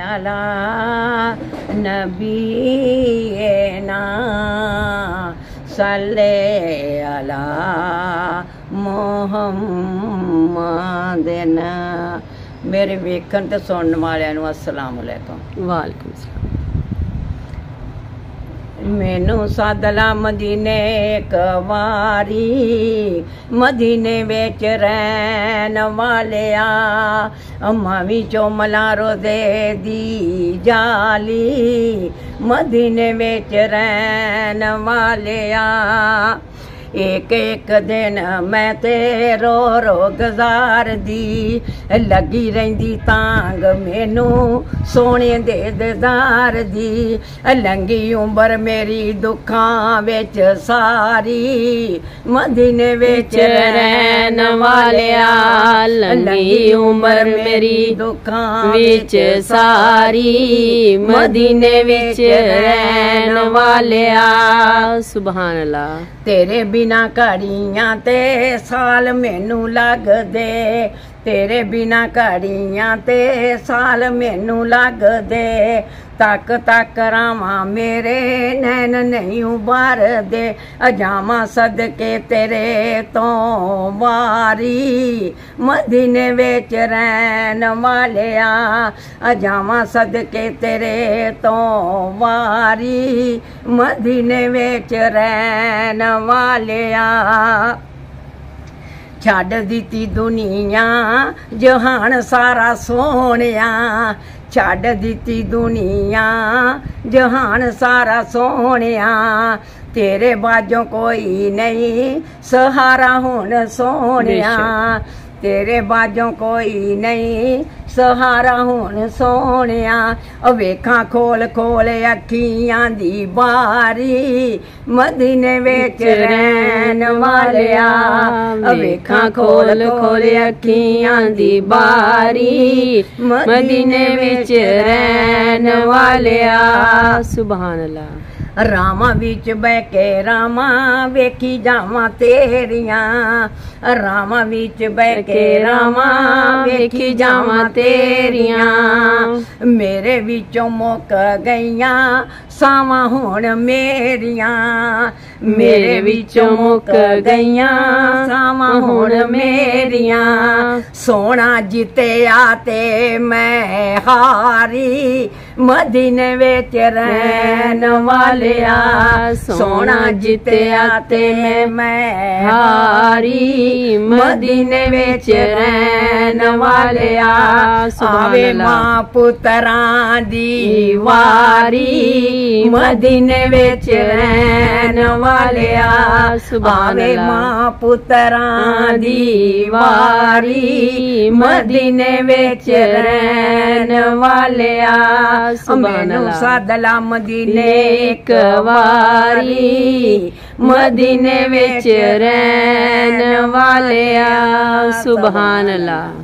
अला नबीना सल्ले अला मुहम्मदिन। मेरे वेखन ते सुनने वालियां नूं अस्सलाम अलैकुम। वालेकुम सलाम। मैनू सदला मदीने एक वारी, मदीने विच रहन वालिया, अम्मा विचों मलारो दे दी जाली, मदीने विच रहन वालिया। एक एक दिन मैं ते रो रो गुजार दी, लगी रहिंदी तांग मैनू सोने दे दीदार दी। लंघी उम्र मेरी दुखां विच सारी, मदीने विच रहन वालिया। लंघी उम्र मेरी दुखां विच सारी, मदीने विच रहन वालिया। सुभान अल्लाह। तेरे बिना घड़ियां ते साल मैनू लगदे, तेरे बिना घड़ियां ते साल मैनू लगदे। तक तक रावां मेरे नैन नहीं उबारदे, अजावां सदके तेरे तो वारी, मदीने विच रहन वालिया। अजावां सदके तेरे तो वारी, मदीने विच रहन वालिया। छड्ड दित्ती दुनिया जहान सारा सोहणिया, छड्ड दित्ती दुनिया जहान सारा सोहणिया। तेरे बाजों कोई नहीं सहारा हुण सोहणिया, तेरे बाजों कोई नहीं सहारा हुण सोहणिया। वेखां खोल खोल अखियां दी बारी, मदीने विच रहन वालिया। वेखां खोल खोल अखियां दी बारी, मदीने विच रहन वालिया। सुभान अल्लाह। रावां विच बह के रावां वेखी जावां तेरियां, रावां विच बह के रावां वेखी जावां तेरियां। मेरे विचों मुक गईयां सावां हुण मेरियां, मेरे विचों मुक गईयां सावां हुण मेरियां। सोना जित्तिया ते मैं हारी, मदीने विच रहन वालिया। सोना जित्तिया ते मैं हारी, मदीने विच रहन वालिया। आवे मां पुत्रां दी वारी, मदीने विच रहन वालिया। आवे मां पुत्रां दी वारी, मदीने विच रहन वालिया। मैनू सदला मदीने एक वारी, मदीने विच रहन वालिया। सुभान अल्लाह।